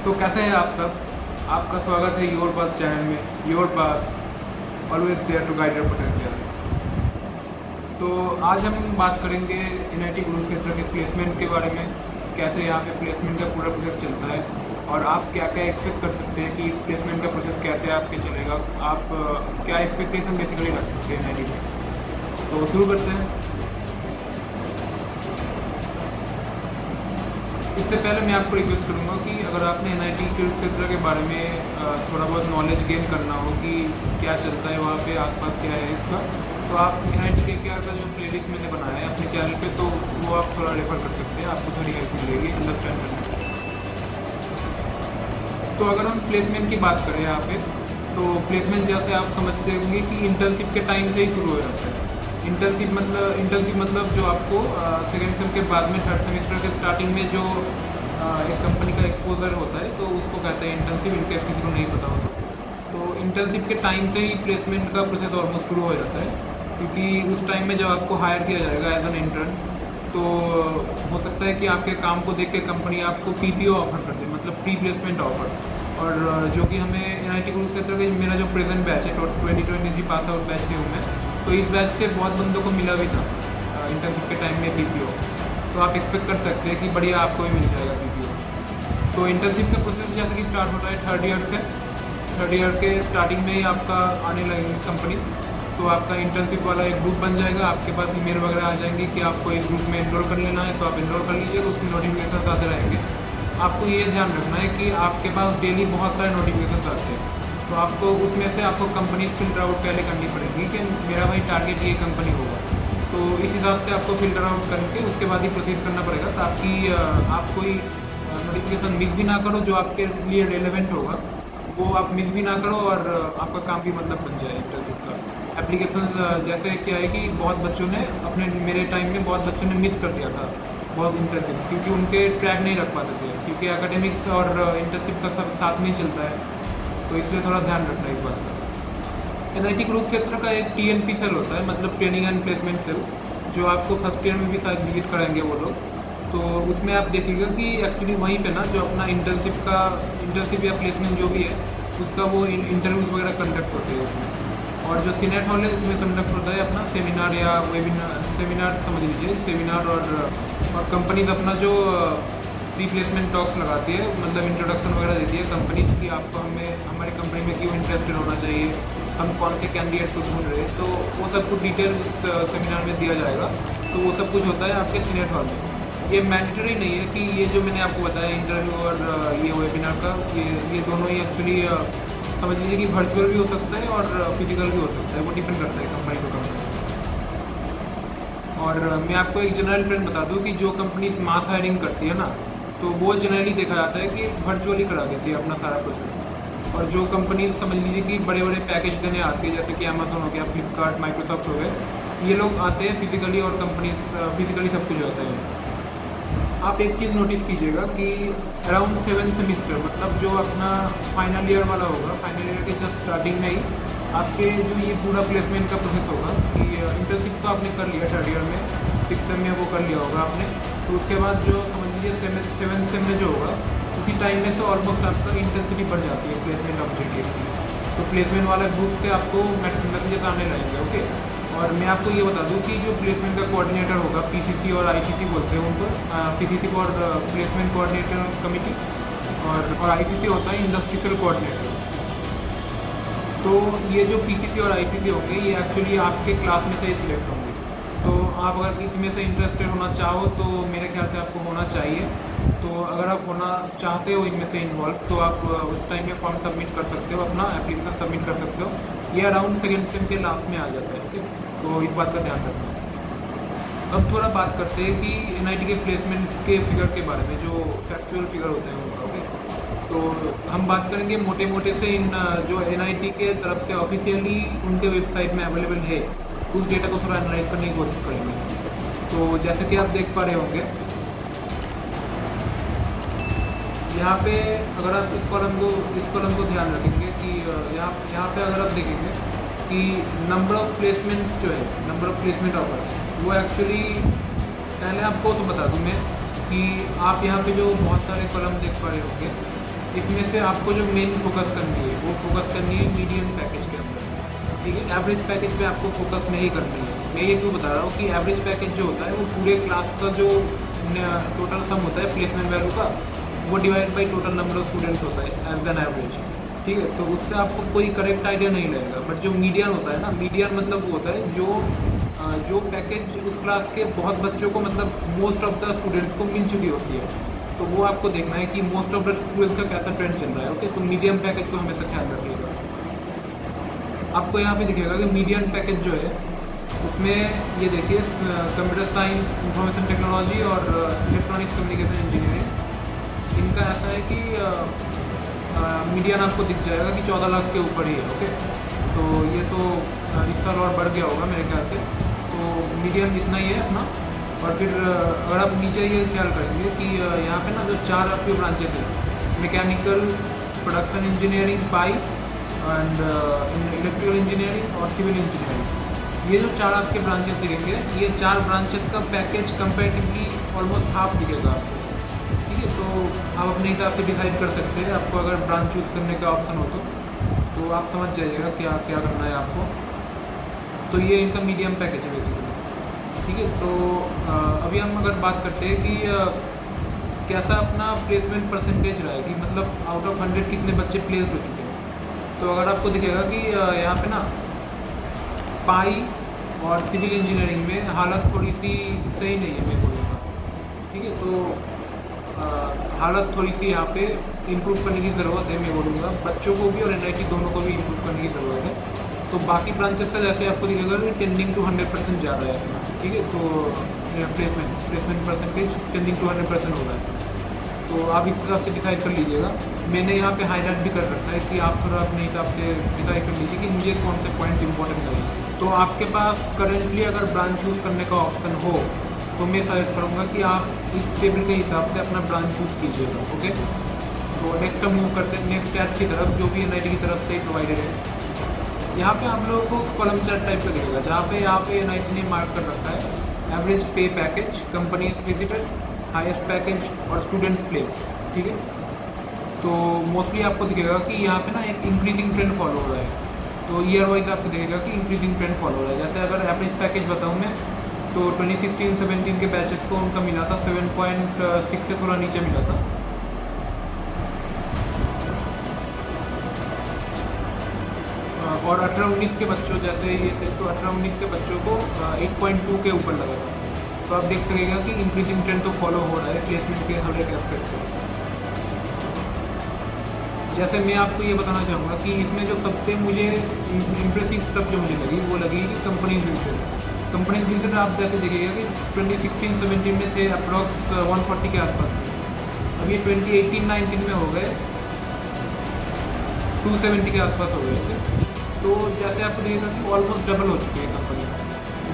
तो कैसे हैं आप सब। आपका स्वागत है योर पाथ चैनल में। Your path always there to guide your potential. तो आज हम बात करेंगे एनआईटी कुरुक्षेत्र के प्लेसमेंट के बारे में, कैसे यहाँ पे प्लेसमेंट का पूरा प्रोसेस चलता है और आप क्या क्या एक्सपेक्ट कर सकते हैं कि प्लेसमेंट का प्रोसेस कैसे आपके चलेगा। आप क्या एक्सपेक्टेशन बेसिकली रख सकते हैं एनआईटी से। तो शुरू करते हैं। इससे पहले मैं आपको रिक्वेस्ट करूँगा कि अगर आपने एनआईटी कुरुक्षेत्र के बारे में थोड़ा बहुत नॉलेज गेन करना हो कि क्या चलता है वहाँ पे, आसपास क्या है इसका, तो आप एनआईटी केकेआर का जो प्लेलिस्ट मैंने बनाया है अपने चैनल पे, तो वो आप थोड़ा रेफर कर सकते हैं। आपको थोड़ी हेल्प मिलेगी अंडरस्टैंड करने में। तो अगर हम प्लेसमेंट की बात करें यहाँ पे, तो प्लेसमेंट जैसे आप समझते होंगे कि इंटर्नशिप के टाइम से ही शुरू हो जाता है। इंटर्नशिप मतलब जो आपको सेकेंड सेम के बाद में थर्ड सेमेस्टर के स्टार्टिंग में जो एक कंपनी का एक्सपोजर होता है, तो उसको कहते हैं इंटर्नशिप, इनकेस किसी को नहीं पता हो तो इंटर्नशिप के टाइम से ही प्लेसमेंट का प्रोसेस ऑलमोस्ट शुरू हो जाता है। क्योंकि उस टाइम में जब आपको हायर किया जाएगा एज एन इंटर्न, तो हो सकता है कि आपके काम को देख के कंपनी आपको पीपीओ ऑफर कर दे, मतलब प्री प्लेसमेंट ऑफर। और जो कि हमें एनआईटी कुरुक्षेत्र के मेरा जो प्रेजेंट बैच है 2023 पास आउट बैच से हूँ मैं, तो इस बैच से बहुत बंदों को मिला भी था इंटर्नशिप के टाइम में पीपीओ। तो आप एक्सपेक्ट कर सकते हैं कि बढ़िया आपको भी मिल जाएगा पीपीओ। तो इंटर्नशिप का प्रोसेस जैसे कि स्टार्ट होता है थर्ड ईयर से। थर्ड ईयर के स्टार्टिंग में ही आपका आने लगेंगे कंपनीज, तो आपका इंटर्नशिप वाला एक ग्रुप बन जाएगा। आपके पास ईमेल वगैरह आ जाएंगे कि आपको इस ग्रुप में इनरोल कर लेना है, तो आप इनरोल कर लीजिएगा। उसमें नोटिफिकेशन आते रहेंगे। आपको ये ध्यान रखना है कि आपके पास डेली बहुत सारे नोटिफिकेशन आते हैं, तो आपको उसमें से आपको कंपनी फिल्टर आउट पहले करनी पड़ेगी कि मेरा भाई टारगेट ये कंपनी होगा। तो इस हिसाब से आपको फिल्टर आउट करके उसके बाद ही प्रोसीड करना पड़ेगा, ताकि आप कोई नोटिफिकेशन मिस भी ना करो जो आपके लिए रेलेवेंट होगा, वो आप मिस भी ना करो और आपका काम भी मतलब बन जाए इंटर्नशिप का। एप्लीकेशन जैसे क्या है कि बहुत बच्चों ने मेरे टाइम में बहुत बच्चों ने मिस कर दिया था बहुत इंटर्नशिप्स, क्योंकि उनके ट्रैक नहीं रख पाते थे, क्योंकि एकेडमिक्स और इंटर्नशिप का सब साथ में ही चलता है। तो इसलिए थोड़ा ध्यान रखना इस बात का। एनआईटी कुरुक्षेत्र का एक टीएनपी सेल होता है, मतलब ट्रेनिंग एंड प्लेसमेंट सेल, जो आपको फर्स्ट ईयर में भी शायद विजिट कराएंगे वो लोग। तो उसमें आप देखिएगा कि एक्चुअली वहीं पे ना जो अपना इंटर्नशिप या प्लेसमेंट जो भी है उसका वो इंटरव्यूज़ वगैरह कंडक्ट होते हैं उसमें। और जो सीनेट हॉल है उसमें कंडक्ट होता है अपना सेमिनार या सेमिनार समझ लीजिए, सेमिनार। और कंपनीज अपना जो प्री प्लेसमेंट टॉक्स लगाती है, मतलब इंट्रोडक्शन वगैरह देती है कंपनीज की, आपको हमारी कंपनी में क्यों इंटरेस्टेड होना चाहिए, हम कौन से कैंडिडेट्स को ढूंढ रहे हैं, तो वो सब कुछ डिटेल उस सेमिनार में दिया जाएगा। तो वो सब कुछ होता है आपके सीनेट हॉल में। ये मैंडेटरी नहीं है कि ये जो मैंने आपको बताया इंटरव्यू और ये वेबिनार का, ये दोनों ही एक्चुअली समझ लीजिए कि वर्चुअल भी हो सकता है और फिजिकल भी हो सकता है, वो डिपेंड करता है कंपनी टू कंपनी। और मैं आपको एक जनरल ट्रेंड बता दूं कि जो कंपनी मास हायरिंग करती है ना, तो वो जनरली देखा जाता है कि वर्चुअली करा देती है अपना सारा प्रोसेस। और जो कंपनी समझ लीजिए कि बड़े बड़े पैकेज देने आती है, जैसे कि अमेजोन हो गया, फ्लिपकार्ट, माइक्रोसॉफ्ट हो गए, ये लोग आते हैं फिजिकली और कंपनीज फिजिकली सब कुछ होता है। आप एक चीज़ नोटिस कीजिएगा कि अराउंड 7 सेमिस्टर, मतलब जो अपना फाइनल ईयर वाला होगा, फाइनल ईयर के जस्ट स्टार्टिंग में ही आपके जो ये पूरा प्लेसमेंट का प्रोसेस होगा कि इंटर्नशिप तो आपने कर लिया थर्ड ईयर में, 6 सेम में वो कर लिया होगा आपने। तो उसके बाद जो समझ लीजिए 7 सेम में जो होगा, उसी टाइम में से ऑलमोस्ट आपका इंटेंसिटी बढ़ जाती है प्लेसमेंट ऑब्जेक्टिव की। तो प्लेसमेंट वाला ग्रुप से आपको मैसेजेस आने लगेंगे। ओके। और मैं आपको ये बता दूं कि जो प्लेसमेंट का कोऑर्डिनेटर होगा, पीसीसी और आईसीसी बोलते हैं उनको, PCC for placement coordinator committee, और आईसीसी होता है इंडस्ट्रियल कोऑर्डिनेटर। तो ये जो पीसीसी और आईसीसी होंगे, ये एक्चुअली आपके क्लास में से ही सिलेक्ट होंगे। तो आप अगर इसमें से इंटरेस्टेड होना चाहो तो मेरे ख्याल से आपको होना चाहिए। तो अगर आप होना चाहते हो इनमें से इन्वॉल्व, तो आप उस टाइम में फॉर्म सबमिट कर सकते हो, अपना एप्लीकेशन सबमिट कर सकते हो। ये अराउंड सेकेंड सेम के लास्ट में आ जाता है। ठीक है, तो इस बात का ध्यान रखना। अब थोड़ा बात करते हैं कि एनआईटी के प्लेसमेंट्स के फिगर के बारे में, जो फैक्चुअल फिगर होते हैं उनका। ओके, तो हम बात करेंगे मोटे मोटे से इन जो एनआईटी के तरफ से ऑफिशियली उनके वेबसाइट में अवेलेबल है, उस डेटा को थोड़ा एनालाइज करने की कोशिश करेंगे। तो जैसे कि आप देख पा रहे होंगे यहाँ पे, अगर आप इस कॉलम को ध्यान रखेंगे कि यहाँ पे अगर आप देखेंगे कि नंबर ऑफ प्लेसमेंट्स जो है, नंबर ऑफ प्लेसमेंट ऑफर्स, वो एक्चुअली पहले आपको तो बता दूँ मैं कि आप यहाँ पे जो बहुत सारे कॉलम देख पा रहे होंगे, इसमें से आपको जो मेन फोकस करनी है वो फोकस करनी है मीडियम पैकेज के अंदर, ठीक है। एवरेज पैकेज पे आपको फोकस नहीं करनी है। मैं ये क्यों बता रहा हूँ कि एवरेज पैकेज जो होता है वो पूरे क्लास का जो टोटल सम होता है प्लेसमेंट वैल्यू का, वो divide by total number of students होता है एज एन एवरेज, ठीक है। तो उससे आपको कोई करेक्ट आइडिया नहीं लगेगा। बट जो मीडियन होता है ना, मीडियन मतलब वो होता है जो पैकेज उस क्लास के बहुत बच्चों को, मतलब मोस्ट ऑफ द स्टूडेंट्स को मिल चुकी होती है। तो वो आपको देखना है कि मोस्ट ऑफ द स्टूडेंट्स का कैसा ट्रेंड चल रहा है, ओके। तो मीडियम पैकेज को हमेशा ख्याल रखिएगा। आपको यहाँ पे दिखेगा कि मीडियम पैकेज जो है उसमें ये देखिए कंप्यूटर साइंस, इंफॉर्मेशन टेक्नोलॉजी और इलेक्ट्रॉनिक्स कम्युनिकेशन इंजीनियरिंग, इनका ऐसा है कि मीडियन आपको दिख जाएगा कि 14 लाख के ऊपर ही है, ओके। तो ये तो इस साल और बढ़ गया होगा मेरे ख्याल से। तो मीडियन इतना ही है अपना। और फिर अगर आप नीचे ये ख्याल करेंगे कि यहाँ पे ना जो 4 आपके ब्रांचेस हैं, mechanical, production engineering, pipe and electrical engineering और सिविल इंजीनियरिंग, ये जो 4 आपके ब्रांचेस दिखेंगे, ये 4 ब्रांचेस का पैकेज कंपेरेटिवली ऑलमोस्ट हाफ दिखेगा आपको, ठीक है। तो आप अपने हिसाब से डिसाइड कर सकते हैं। आपको अगर ब्रांच चूज़ करने का ऑप्शन हो तो आप समझ जाइएगा क्या क्या करना है आपको। तो ये इनका मीडियम पैकेज है बेसिकली, ठीक है। तो अभी हम अगर बात करते हैं कि कैसा अपना प्लेसमेंट परसेंटेज रहा है, कि मतलब आउट ऑफ 100 कितने बच्चे प्लेस्ड हो चुके हैं। तो अगर आपको दिखेगा कि यहाँ पे ना पाई और सिविल इंजीनियरिंग में हालत थोड़ी सी सही नहीं है, मैं बोलूँगा, ठीक है। तो हालत थोड़ी सी यहाँ पे इम्प्रूव करने की ज़रूरत है, मैं बोलूँगा। बच्चों को भी और एनआईटी दोनों को भी इम्प्रूव करने की ज़रूरत है। तो बाकी ब्रांचेस का जैसे आपको दिखेगा कि टेंडिंग टू 100% जा रहा है अपना, ठीक है। तो प्लेसमेंट परसेंटेज टेंडिंग टू 100% हो रहा है। तो आप इस हिसाब से डिसाइड कर लीजिएगा। मैंने यहाँ पे हाईलाइट भी कर रखा है कि आप थोड़ा अपने हिसाब से डिसाइड कर लीजिए कि मुझे कौन से पॉइंट्स इंपॉर्टेंट लगे। तो आपके पास करेंटली अगर ब्रांच चूज़ करने का ऑप्शन हो तो मैं सजेस्ट करूँगा कि आप इस टेबल के हिसाब से अपना ब्रांच चूज़ कीजिएगा, ओके। तो नेक्स्ट हम मूव करते हैं नेक्स्ट टैब्स की तरफ, जो भी एनआईटी की तरफ से प्रोवाइडेड है। यहाँ पे आप लोगों को कॉलम चार्ट टाइप का दिखेगा, जहाँ पे यहाँ पे एनआईटी ने मार्क कर रखा है एवरेज पे package, company visited, highest package और स्टूडेंट्स प्लेस, ठीक है। तो मोस्टली आपको दिखेगा कि यहाँ पे ना एक इंक्रीजिंग ट्रेंड फॉलो हो रहा है। तो ईयर वाइज आपको दिखेगा कि इंक्रीजिंग ट्रेंड फॉलो हो रहा है। जैसे अगर एवरेज पैकेज बताऊँ मैं, तो 2016-17 के बैचेस को उनका मिला था 7.6 से थोड़ा नीचे मिला था। और 18-19 के बच्चों जैसे ये थे, तो 18-19 के बच्चों को 8.2 के ऊपर लगा था। तो आप देख सकेगा कि इंक्रीजिंग ट्रेंड तो फॉलो हो रहा है प्लेसमेंट के हर एक एस्पेक्ट पे। जैसे मैं आपको ये बताना चाहूँगा कि इसमें जो सबसे मुझे इम्प्रेसिव स्टेप जो मुझे लगी वो लगी कि कंपनीज विजिटेड आप जैसे देखिएगा कि 2016-17 में थे अप्रॉक्स 140 के आसपास थे। अभी 2018-19 में हो गए 270 के आसपास हो गए थे। तो जैसे आपको देखिएगा कि ऑलमोस्ट डबल हो चुकी है कंपनी,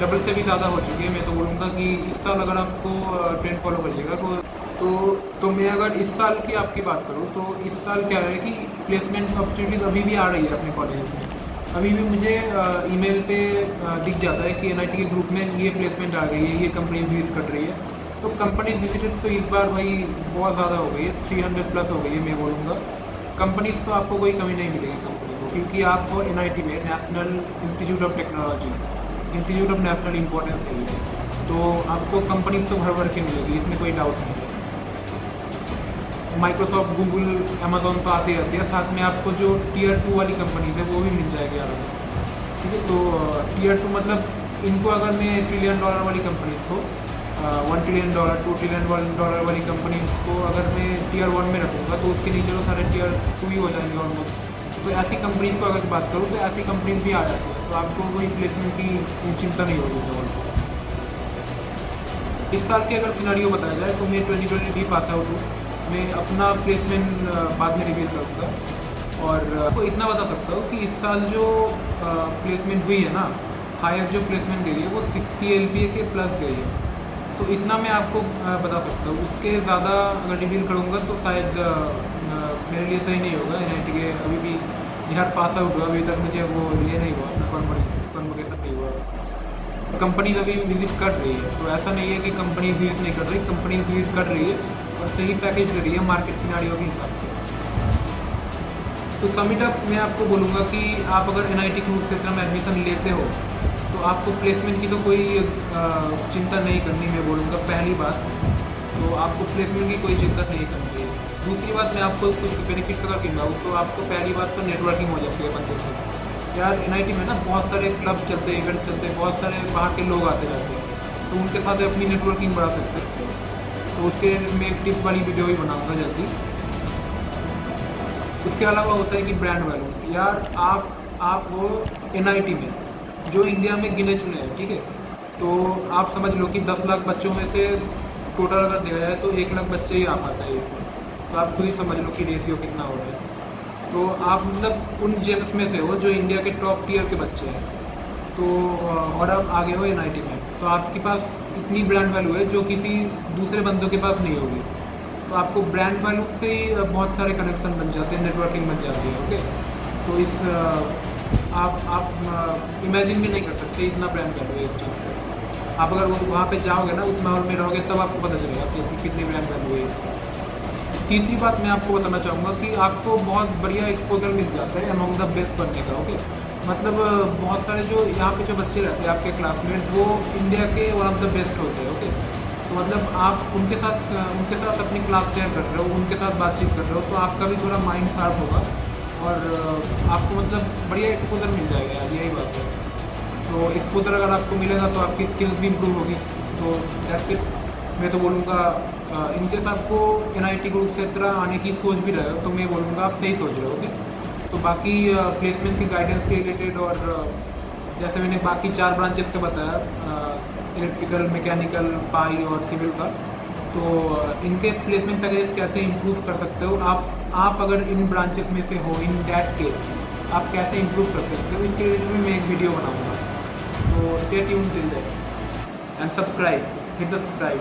डबल से भी ज़्यादा हो चुकी है। मैं तो बोलूँगा कि इस साल अगर आपको ट्रेंड फॉलो करिएगा तो मैं अगर इस साल की आपकी बात करूँ तो इस साल क्या है कि प्लेसमेंट अपॉर्चुनिटीज़ अभी भी आ रही है अपने कॉलेज में। अभी भी मुझे ईमेल पे दिख जाता है कि एनआईटी के ग्रुप में ये प्लेसमेंट आ गई है, ये कंपनी विजिट कर रही है। तो कंपनी विजिटेड तो इस बार भाई बहुत ज़्यादा हो गई है, 300 प्लस हो गई है। मैं बोलूँगा कंपनीज तो आपको कोई कमी नहीं मिलेगी कंपनी को, क्योंकि आपको एनआईटी में national institute of technology, institute of national importance है ये, तो आपको कंपनीज तो भर भर के मिलेगी, इसमें कोई डाउट नहीं है। माइक्रोसॉफ्ट, गूगल, अमेजोन तो आती रहती है, साथ में आपको जो टीयर 2 वाली कंपनीज है वो भी मिल जाएगी आराम से, ठीक है। तो टीयर 2 मतलब इनको अगर मैं $1 ट्रिलियन वाली कंपनीज को, $1 ट्रिलियन, $2 ट्रिलियन वाली कंपनीज को अगर मैं टीयर 1 में रखूँगा तो उसके नीचे तो सारे टीयर 2 ही हो जाएंगे ऑलमोस्ट। तो ऐसी कंपनीज को अगर बात करूँ तो ऐसी कंपनीज भी आ जाती है, तो आपको कोई प्लेसमेंट की चिंता नहीं होगी लेवल को। इस साल के अगर सिनेरियो बताया जाए तो मैं 2023 पास आउट हूँ। मैं अपना प्लेसमेंट बाद में रिवील करूँगा और आपको इतना बता सकता हूँ कि इस साल जो प्लेसमेंट हुई है ना, हाईएस्ट जो प्लेसमेंट गई है वो 60 LPA के प्लस गई है। तो इतना मैं आपको बता सकता हूँ। उसके ज़्यादा अगर रिवील करूँगा तो शायद मेरे लिए सही नहीं होगा। एनआईटी के अभी भी बिहार पास आउट हुआ, अभी तक मुझे वो ये नहीं हुआ, कन्वोकेशन नहीं हुआ। कंपनीज अभी विजिट कर रही है, तो ऐसा नहीं है कि कंपनी विजिट नहीं कर रही, कंपनी विजिट कर रही है और सही पैकेज दे रही है मार्केट सिनेरियो के हिसाब से। तो समिट अप मैं आपको बोलूँगा कि आप अगर NIT कुरुक्षेत्र में एडमिशन लेते हो तो आपको प्लेसमेंट की तो कोई चिंता नहीं करनी, मैं बोलूँगा पहली बात। तो आपको प्लेसमेंट की कोई चिंता नहीं करनी है। दूसरी बात मैं आपको कुछ बेनिफिट्स अगर गिनाऊँ तो आपको पहली बात तो नेटवर्किंग हो जाती है बंदे से। यार NIT में ना बहुत सारे क्लब्स चलते हैं, इवेंट्स चलते हैं, बहुत सारे बाहर के लोग आते जाते हैं, तो उनके साथ अपनी नेटवर्किंग बढ़ा सकते हैं। तो उसके मैं एक टिप वाली वीडियो भी बनाऊँगा जल्दी। उसके अलावा होता है कि ब्रांड वैल्यू। यार आप हो NIT में जो इंडिया में गिने चुने हैं, ठीक है, तो आप समझ लो कि 10 लाख बच्चों में से टोटल अगर देखा जाए तो 1 लाख बच्चे ही आ पाता है इसमें। तो आप खुद ही समझ लो कि रेशियो कितना हो रहा है। तो आप मतलब उन जेम्स में से हो जो इंडिया के टॉप टियर के बच्चे हैं। तो और आप आगे हो NIT में, तो आपके पास इतनी ब्रांड वैल्यू है जो किसी दूसरे बंदों के पास नहीं होगी। तो आपको ब्रांड वैल्यू से ही बहुत सारे कनेक्शन बन जाते हैं, नेटवर्किंग बन जाती है। ओके, तो इस आप इमेजिन भी नहीं कर सकते इतना ब्रांड वैल्यू है इस चीज़ का। आप अगर वहाँ पे जाओगे ना, उस माहौल में रहोगे, तब आपको पता चलेगा कि कितनी ब्रांड वैल्यू है। तीसरी बात मैं आपको बताना चाहूँगा कि आपको बहुत बढ़िया एक्सपोजर मिल जाता है अमंग द बेस्ट बनने का। ओके, मतलब बहुत सारे जो यहाँ पे जो बच्चे रहते हैं आपके क्लासमेट, वो इंडिया के वन ऑफ द बेस्ट होते हैं। ओके, तो मतलब आप उनके साथ अपनी क्लास शेयर कर रहे हो, उनके साथ बातचीत कर रहे हो, तो आपका भी थोड़ा माइंड शार्प होगा और आपको मतलब बढ़िया एक्सपोजर मिल जाएगा यार, यही बात है। तो एक्सपोजर अगर आपको मिलेगा तो आपकी स्किल्स भी इम्प्रूव होगी। तो दैट्स इट। मैं तो बोलूँगा इनकेस आपको NIT कुरुक्षेत्र आने की सोच भी रहे हो तो मैं बोलूँगा आप सही सोच रहे हो। ओके, तो बाकी प्लेसमेंट की गाइडेंस के रिलेटेड और जैसे मैंने बाकी 4 ब्रांचेस का बताया, इलेक्ट्रिकल, मैकेनिकल, पाई और सिविल का, तो इनके प्लेसमेंट पैकेज कैसे इम्प्रूव कर सकते हो आप अगर इन ब्रांचेस में से हो, इन दैट केस आप कैसे इम्प्रूव कर सकते हो, इसके रिलेटेड में मैं एक वीडियो बनाऊँगा। तो stay tuned till that and subscribe, hit the subscribe.